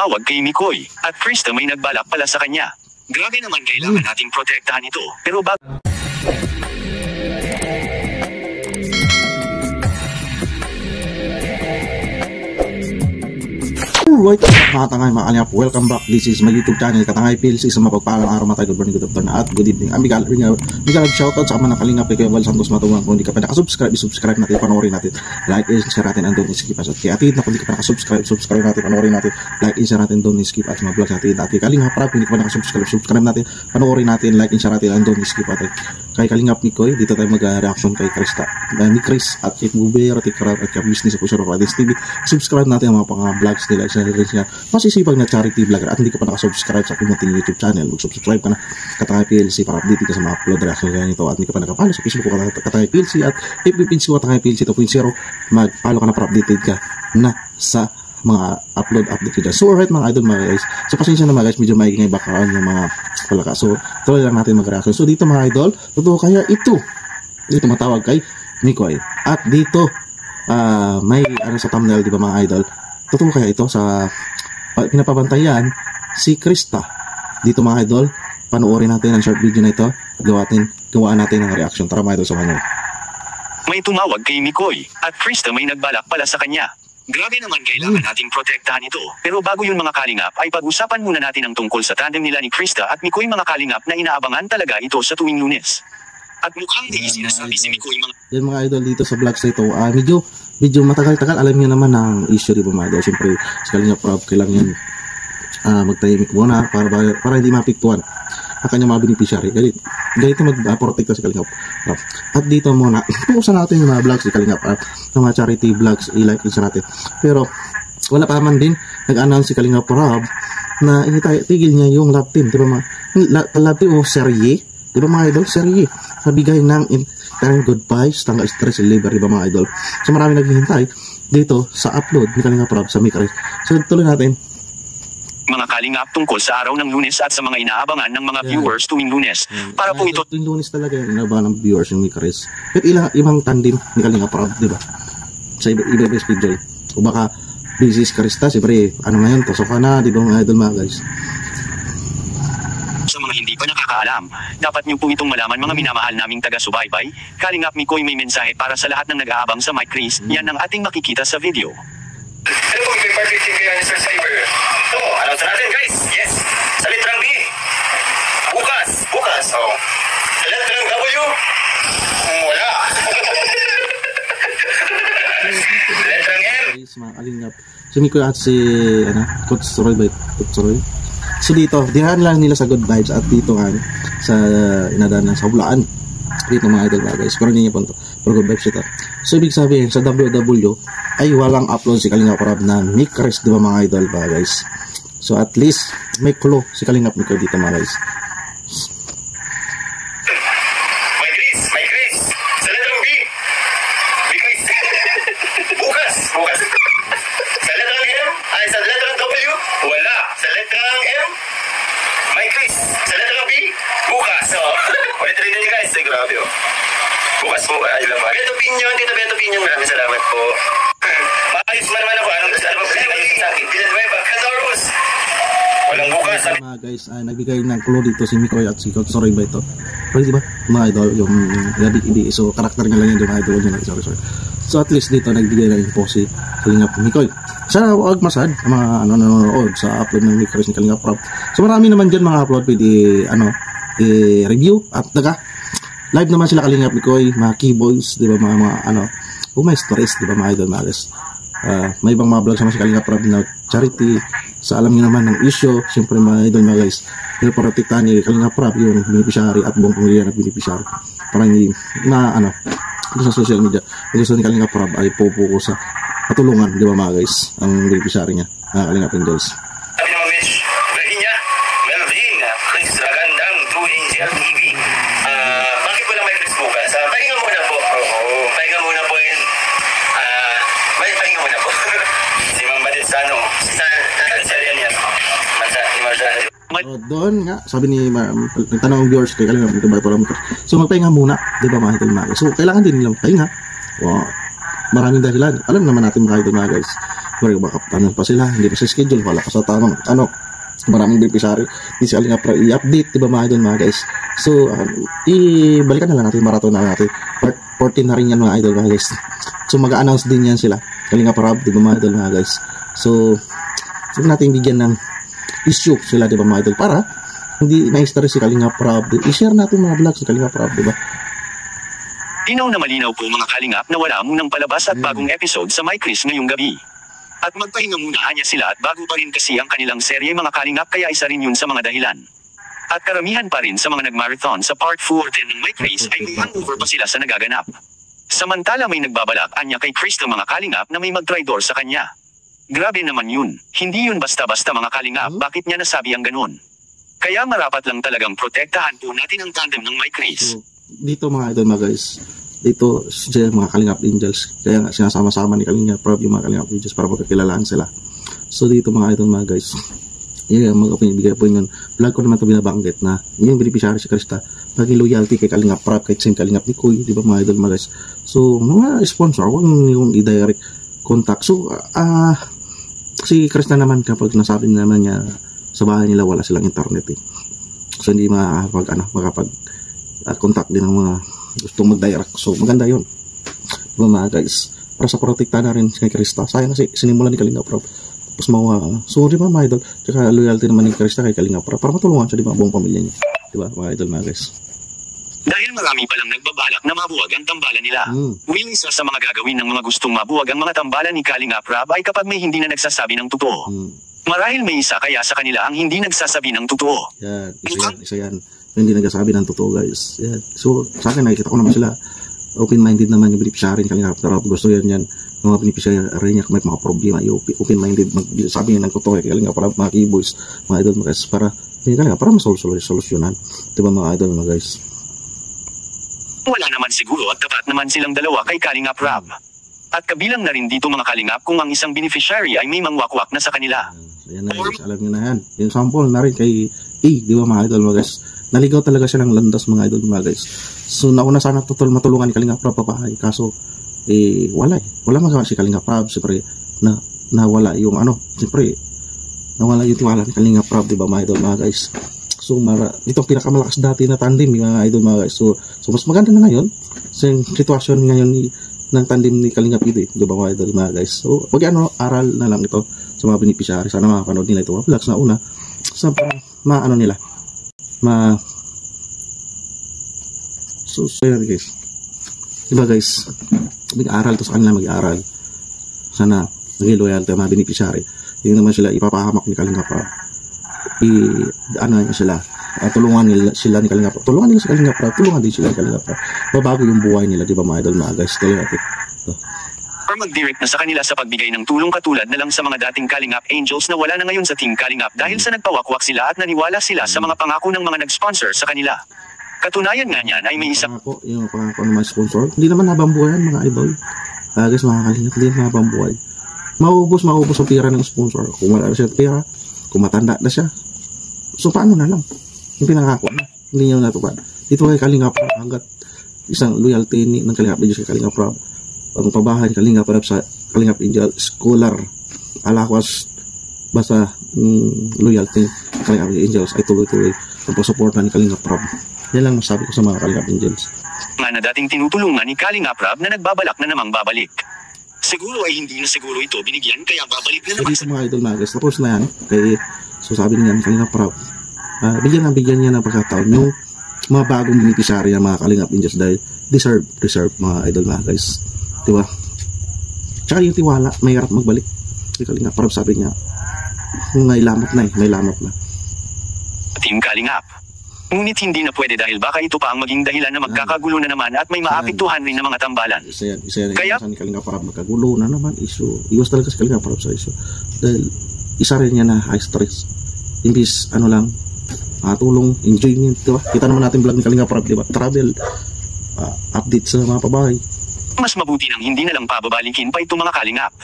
tumawag kay Mikoy, at Krista may nagbalak pala sa kanya. Grabe naman, kailangan nating protektahan ito. Pero Alright, mga tangay, mga kalingap, welcome back. This is my YouTube channel, Katangay PLC. Sa mapagpalang araw mga tayo, good morning, good afternoon, at good evening. Bigala shoutout sa mga nakalingap kay Val Santos Matuang. Kung hindi ka pa nakasubscribe, isubscribe natin, panoorin natin, like and share natin, and don't skip us. At kaya atid na kung hindi ka pa nakasubscribe, subscribe natin, panoorin natin, like and share natin, don't skip at mga vlogs natin. At kay Kalingap Rap, kung hindi ka pa nakasubscribe, subscribe natin, panoorin natin, like and share natin, and don't skip at kay Kalingap Mikoy. Dito tayo mag-reaction kay Krista, ni Chris at kay Buber at kay Business of Usher Radis TV. Subscribe natin ang mga pang-vlogs nila, niya masisipag na charity vlogger. At hindi ka pa nakasubscribe sa aking YouTube channel, mag-subscribe ka na, Katangay PLC, para update ka sa mga upload reaction ganito. At hindi ka pa nakapalo sa Facebook ko, Katangay PLC, at FB page ko, Katangay PLC 2.0, mag-follow ka na para updated ka na sa mga upload update ko dyan. So alright mga idol, mga guys, so pasensya na mga guys, medyo maiging ay background yung mga palaka. So tuloy lang natin mag-reaction. So dito mga idol, totoo kaya ito matawag kay Mikoy. At dito may ano sa thumbnail, di ba mga idol, totoo kaya ito sa pinapabantayan si Krista. Dito mga idol, panoorin natin ang short video na ito at gawaan natin ng reaction. Tara mga idol, sa kanya. May tumawag kay Mikoy, at Krista may nagbalak pala sa kanya. Grabe naman, kailangan nating protektahan ito. Pero bago yun mga kalingap, ay pag-usapan muna natin ang tungkol sa tandem nila ni Krista at Mikoy mga kalingap, na inaabangan talaga ito sa tuwing Lunes. At mukhang di sinasabi si Mikoy yan mga idol, dito sa vlogs na ito, medyo matagal-tagal. Alam niyo naman ang issue, di ba mga idol? Siyempre, sa kanya prob, kailangan yan magtahimik muna para hindi mapiktuan ang kanyang mga beneficiary. Ganito mag-protect sa Kalingap Rap. At dito muna, pukusan natin yung mga vlogs ni Kalingap Rap, ng mga charity vlogs, i-like isa natin. Pero, wala pa man din, nag-announce si Kalingap Rap na tigil niya yung love team. Diba mga, love team o serye? Diba mga idol? Serye. Nabigay ng good vibes, tanggal stress, labor, diba mga idol? So, marami naghihintay dito sa upload ni Kalingap Rap sa Mikres. So, tuloy natin. Mga kalingap, tungkol sa araw ng Lunes at sa mga inaabangan ng mga viewers tuwing Lunes. Para po ito tuwing Lunes talaga yung inaabangan ng viewers yung Mikres. At ibang tandem ni Kalingap Rap, diba? Sa iba-iba schedule. O baka busy si Krista, siyempre, ano ngayon, pasok ka na, diba mga idol mga guys? Sa mga hindi pa nakakaalam, dapat niyo po itong malaman mga minamahal naming taga-subaybay. Kalingap Mikoy may mensahe para sa lahat ng nag-aabang sa My Chris. Yan ang ating makikita sa video. Hello, may partnership kaya ni Sir Cyber. So, announce natin guys. Yes. Sa litrang B. Bukas. Oh. Sa litrang W. Wala. Sa litrang M. Mga kalingap. Si Mikoy at si Coach Roy ba? Coach Roy. So dito, dihan lang nila sa good vibes, at dito nga sa inadanan sa Hublaan. Dito mga idol mga guys, pero hindi niya po ito, pero good vibes ito. So ibig sabihin, sa WW ay walang upload si Kalingap Rap na Mikres, di ba mga idol mga guys? So at least may clue si Kalingap Mikoy dito mga guys. My Chris. Sa letrang B. Chris. Bukas. Sa letrang M. Ay, sa letrang W. Wala. Sa letrang M. My Chris. Sa letrang B. Bukas. Oh. Ulit rin niyo guys. Ay, grabe oh. Bukas po. Ay, lang. Beto Pinyon. Tito Beto Pinyon. Maraming salamat po. Maayos man naman ako. Anong sa akin? Villanueva. Casaurus. Walang bukas. Mga guys, nagbigay ng clue dito si Mikoy at si Coach Roy ba ito? Pero diba, mga idol, yung so karakter nga lang yan, mga idol yun. Sorry. So at least dito, nagbigay na info si Kalingap Mikoy. Sana huwag masad, mga nanonood sa upload ng Mikres ni Kalingap Rap. So marami naman dyan mga upload, pwede review at live naman sila Kalingap Mikoy, mga keyboards, diba, mga may stories, diba mga idol, mga guys. May ibang mga vlogs naman si Kalingap Rap na charity, sa alam niyo naman ng issue, siyempre mga idol mga guys, pinoprotektahan ni Kalingap Rap yung beneficiary at buong pamilya ng beneficiary, para hindi sa social media, gusto ni Kalingap Rap ay pupuko sa patulungan, di ba mga guys, ang beneficiary niya, Kalingap Angels. Bakit po lang may Chris bukas? Pahinga muna po. Pahinga muna po yun. Pahinga muna po. Si Mang Badit Sano. Sa yan. Doon nga, sabi ni nagtanong ang viewers kay Kalingap Mikoy, so magpahinga muna, di ba mga idol mga guys? So kailangan din nilang pahinga. Maraming dahilan. Alam naman natin mga idol mga guys, Pero makaptanan pa sila, hindi pa sa schedule, wala pa sa tamang, maraming beneficiary, hindi si Kalinga Prab i-update, diba mga idol mga guys. So, ibalikan na lang natin, marathon na natin. Part 14 na rin yan mga idol mga guys. So, mag-announce din yan sila, Kalinga Prab, diba mga idol mga guys. So, huwag natin bigyan ng issue sila, diba mga idol, para hindi na-stress si Kalinga Prab. I-share natin mga vlog si Kalinga Prab, diba? Tinaw na malinaw po mga kalingap na wala munang palabas at bagong episode sa My Chris ngayong gabi. At magpahinga muna niya sila at bago pa rin kasi ang kanilang serye mga kalingap kaya isa rin yun sa mga dahilan. At karamihan pa rin sa mga nagmarathon sa part 4 ng My Chris ay may hangover pa sila sa nagaganap. Samantala may nagbabalak anya kay Krista mga kalingap na may magtraidor sa kanya. Grabe naman yun. Hindi yun basta-basta mga kalingap, bakit niya nasabi ang ganun? Kaya marapat lang talagang protektahan po natin ang tandem ng My Chris. Dito mga idol mga guys, dito siya mga Kalingap Angels, kaya nga sinasama-sama ni Kalinga Prab yung mga Kalingap Angels para magkakilalaan sila. So dito mga idol mga guys, magpinibigay po yun. Vlog ko naman ito binabanggit na yung beneficiary si Krista, maging loyalty kay Kalinga Prab, kahit same Kalingap ni Kuy, di ba mga idol mga guys. So mga sponsor, huwag yung i-direct contact. So si Krista naman kapag nasabi naman niya sa bahay nila wala silang internet so hindi makapag contact din ng mga gustong mag-direct. So maganda yun, diba mga guys, para sa protekta na rin kay Krista. Sayang kasi sinimulan ni Kalinga Prab tapos so di ba mga idol, tsaka loyalty naman ni Krista kay Kalinga Prab para matulungan siya, di ba, buong pamilya niya, di ba mga idol mga guys. Dahil marami palang nagbabalak na mabuwag ang tambalan nila. Isa sa mga gagawin ng mga gustong mabuwag ang mga tambalan ni Kalinga Prab ay kapag may hindi na nagsasabi ng totoo. Marahil may isa kaya sa kanila ang hindi nagsasabi ng totoo. Isa yan. Hindi nagsasabi ng totoo guys. Yan. So sa akin nakikita ko naman sila open-minded naman yung beneficiary Kalinga Prab. Gusto yan mga beneficiary niya kung may mga problema open-minded magsabi niya ng totoo kay Kalinga Prab, mga keyboys, mga idol mga guys, para masolusyonan, diba mga idol mga guys. Wala naman siguro at tapat naman silang dalawa kay Kalinga Prab. At kabilang na rin dito mga kalingap kung ang isang beneficiary ay may mangwakwak na sa kanila. Ayan na guys, alam nyo na yan. Yung sample na rin kay di ba mga idol mga guys. Naligaw talaga siya ng landas mga idol mga guys. So nauna sana matulungan ni Kalinga Prab papahay. Kaso wala magawa si Kalinga Prab. Siyempre nawala yung nawala yung tiwala ni Kalinga Prab, di ba mga idol mga guys. So itong pinakamalakas dati na tandem mga idol mga guys. So mas maganda na ngayon sa sitwasyon ngayon ng tandem ni Kalinga Prab, di ba mga idol mga guys. So aral na lang ito sa mga beneficiary. Sana makapanood nila ito mga vlogs na una sa nila so yun guys, diba guys, mag-aral to sa kanila, mag-aral. Sana naging loyalty mga beneficiary. Yung naman sila ipapahamak ni Kalinga Prab, tulungan nila sila ni Kalinga Prab, tulungan nila si Kalinga Prab, tulungan din sila ni Kalinga Prab, babago yung buhay nila, di ba mga idol mga guys. Kaya natin or mag-direct na sa kanila sa pagbigay ng tulong katulad na lang sa mga dating Kalingap Angels na wala na ngayon sa Team Kalingap dahil sa nagpawakwak sila at naniwala sila sa mga pangako ng mga nag-sponsor sa kanila. Katunayan nga niyan ay may isang yung pangako ng mga sponsor, hindi naman habang buhay mga idol. Guys, mga Kalingap, hindi naman habang buhay. Maubos ang pera ng sponsor. Kung wala na siya pera, kung matanda na siya, so paano na lang yung pinangako na hindi niya natupad. Dito kay Kalinga Prab, hanggat isang loyalty ng Kalinga Prab kay Kalinga Prab, ang pabahay Kalinga Prab sa Kalinga Angel Scholar alakwas basta loyalty Kalinga Angels ay tuloy-tuloy ang pagsuporta ni Kalinga Prab. Yan lang masabi ko sa mga Kalinga Angels na dating tinutulungan ni Kalinga Prab na nagbabalak na namang babalik. Siguro ay hindi na siguro ito binigyan kaya babalik na naman. Sa mga idol mga guys, tapos na yan so sabi niya ni Kalinga Prab, bigyan niya ng pagkataon yung mga bagong beneficiary ng mga Kalinga Angels dahil deserve mga idol mga guys, diba? Tsaka yung tiwala may harap magbalik si Kalinga Prab, sabi niya may lamot na Team Kalingap. Ngunit hindi na pwede dahil baka ito pa ang maging dahilan na magkakagulo na naman at may maapektuhan rin ng mga tambalan. Isa yan kaya ni Kalinga Prab, magkagulo na naman iwas talaga si Kalinga Prab sa issue dahil isa rin niya na high stress, imbis tulong, enjoyment, diba? Kita naman natin vlog ni Kalinga Prab, diba? Travel, update sa mga pabahay. Mas mabuti nang hindi na lang pababalikin pa itong mga Kalingap.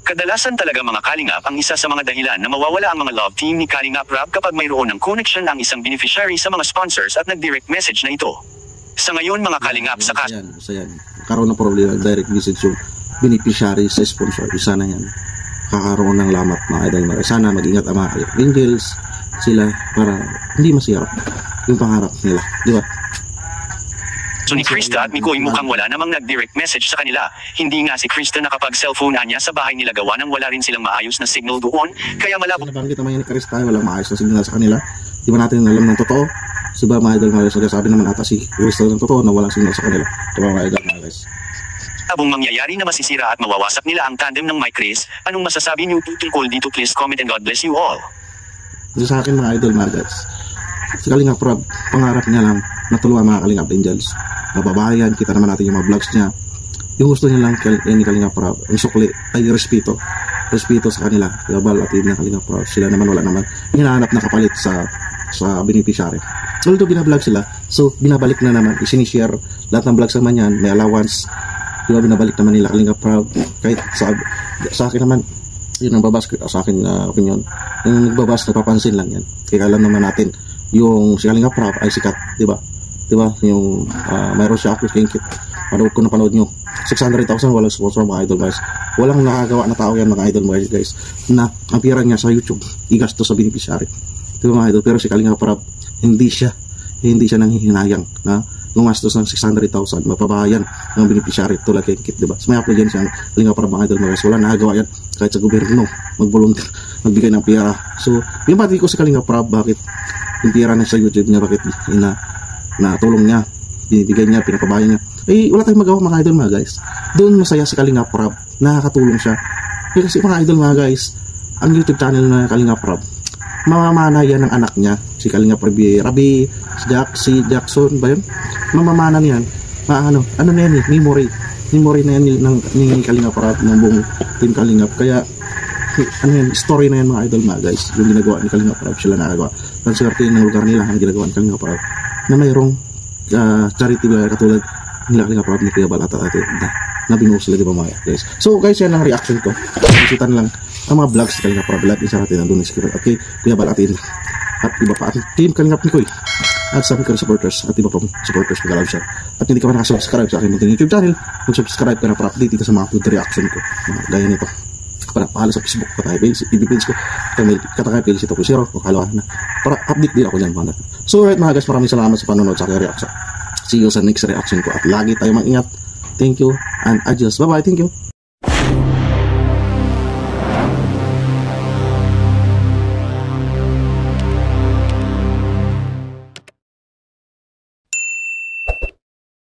Kadalasan talaga mga Kalingap ang isa sa mga dahilan na mawawala ang mga love team ni Kalinga Prab kapag mayroon ng connection ang isang beneficiary sa mga sponsors at nag-direct message na ito. Sa ngayon mga Kalingap sa karon ng problema, direct message yung beneficiary sa sponsor, isa na yan. kakaroon ng lamat mga idol. Sana mag-ingat ang mga angels sila para hindi masirap yung pangarap nila, di ba? So ni Krista at Mikoy mukhang wala namang nag-direct message sa kanila. Hindi nga si Krista nakapag-cellphone niya sa bahay nila gawa nang wala rin silang maayos na signal doon. Kaya malabo. Nabanggit naman yan ni Krista, walang maayos na signal sa kanila. Di ba natin alam ng totoo? So ba mga idol, sabi naman ata si Krista ng totoo na walang signal sa kanila. Di ba mga idol, mga guys? Habang mangyayari na masisira at mawawasak nila ang tandem ng Mike Chris, anong masasabi niyo tungkol dito? Please comment and God bless you all. Ito sa akin mga idol, mga guys. Si Kalingap Rob, pangarap niya lang na tulungan mga Kalingap Angels. Mababayan, kita naman natin yung mga vlogs niya. Yung gusto niya lang ni Kalingap Rob, ang sukli ay respeto sa kanila. Yabal at yun na Kalingap Rob, sila naman wala naman hinahanap na kapalit sa beneficiary. Although binablog sila, so binabalik na naman, isinishare lahat ng vlogs naman yan, may allowance, diba, binabalik naman nila Kalingap Rob. Kahit sa akin naman, yun ang babas sa akin na opinion, yung nagbabas napapansin lang yan, kaya alam naman natin yung si Kalingap Rob ay sikat, diba yung mayroon siya ako kay Kit, napanood nyo 600,000, walang sponsor mga idol guys, walang nakagawa na tao yan mga idol guys, na ang pira niya sa YouTube igasto sa beneficiary, diba mga idol. Pero si Kalingap Rob hindi siya nanghihinayang na gumastos ng 600,000 mapabayan ng beneficiary tulad kay Kit, diba? So may upload yan siyang Kalingap Rob mga idol guys, wala nakagawa yan kahit sa gobyerno mag-volunteer magbigay ng pira. So binabati ko si Kalingap Rob, bakit yung pira niya sa YouTube niya, bakit na tulong niya, binibigay niya, pinapabayan niya, wala tayong magawa mga idol mga guys. Doon masaya si Kalingap Rob, nakakatulong siya. Kasi mga idol mga guys, ang YouTube channel na Kalingap Rob, mamamana yan ng anak niya, si Kalingap Rabi, si Jackson ba yun? Mamamana niyan, ano na yan memory na yan ni Kalingap Rob, ng buong team Kalingap. Kaya ano yan, story na yan mga idol mga guys, yung ginagawa ni Kalingap Rob, sila nakagawa. Ang swerte ng lugar nila ang ginagawa ni Kalingap Rob na mayroong charity ba katulad nila Kalingap Rob ni Kuya Bal at na binuo sila, diba mga guys. So guys, yan lang reaction ko, isitan lang ang mga vlogs ni Kalingap Rob, lahat isa natin nandun si Kuya Bal at iba pa at team Kalingap ni Kuy at sa mga supporters at iba pang supporters mag-allow siya. At hindi ka pa nakasubscribe sa aking munting YouTube channel, mag-subscribe ka na para update dito sa mga upload reaction ko gaya nito. Para pahala sa Facebook Katangay Pales, i-page ko Katangay Pales ito po 0 o kalawa na para update din ako dyan mga. So right mga guys, maraming salamat sa panonood sa aking reaction. See you sa next reaction ko at lagi tayo mag-ingat. Thank you and adios, bye bye, thank you.